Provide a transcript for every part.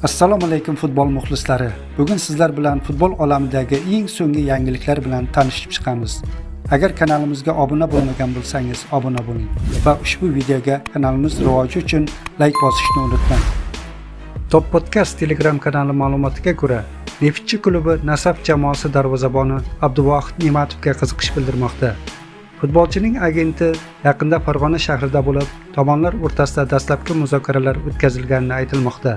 Assalomu alaykum futbol muxlislari. Bugun sizlar bilan futbol olamidagi eng so'nggi yangiliklar bilan tanishib chiqamiz. Agar kanalimizga obuna bo'lmagan bo'lsangiz, obuna bo'ling va ushbu videoga kanalimiz rivoji uchun like bosishni unutmang. Top Podcast Telegram kanali ma'lumotiga ko'ra, Neftchi klubi Nasaf jamoasi darvozaboni Abduvohid Ne'matovga qiziqish bildirmoqda. Futbolchining agenti yaqinda Farg'ona shahrida bo'lib, tomonlar o'rtasida dastlabki muzokaralar o'tkazilgani aytilmoqda.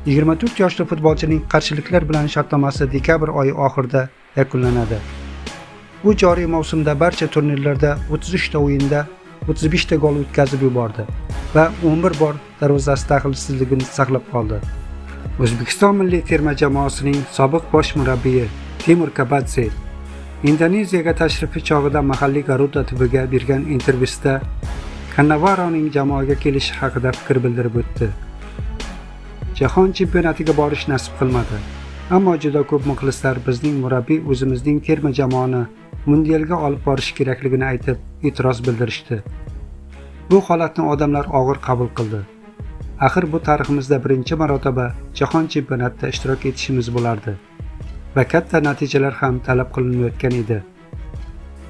24 yoshli futbolchining qarshiliklar bilan shartnomasi dekabr oyi oxirida yakunlanadi. U joriy mavsumda barcha turnirlarda 33 ta o'yinda 35 ta gol o'tkazib yubordi va 11 bor darvozasi daxlsizligini saqlab qoldi. O'zbekiston milliy terma jamoasining sobiq bosh murabbiyi Timur Kabadze Indoneziyaga tashrifi chog'ida mahalliy Garuda TV-ga bergan intervyusida Kannavaroning jamoaga kelishi haqida fikr bildirib o'tdi. Jahon chempionatiga borish nasib qilmadi. Ammo juda ko'p muxlislar bizning murabbiy o'zimizning terma jamoani mundialga olib borish kerakligini aytib e'tiroz bildirishdi. Bu holatni odamlar og'ir qabul qildi. Axir bu tariximizda birinchi marotaba jahon chempionatida ishtirok etishimiz bo'lardi va katta natijalar ham talab qilinayotgan edi.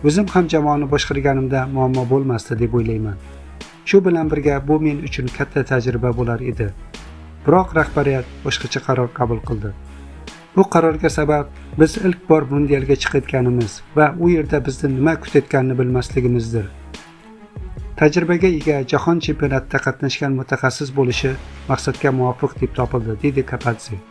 O'zim ham jamoani boshqarganimda muammo bo'lmasdi deb o'ylayman. Shu bilan birga bu men uchun katta tajriba bo'lar edi. Biroq rahbariyat boshqacha qaror qabul qildi. Bu qarorga sabab biz ilk bor mundialga chiqayotganimiz va u yerda bizni nima kutayotganini bilmasligimizdir. Tajribaga ega jahon chempionatida qatnashgan mutaxassis bo'lishi maqsadga muvofiq deb topildi, dedi Kabadze.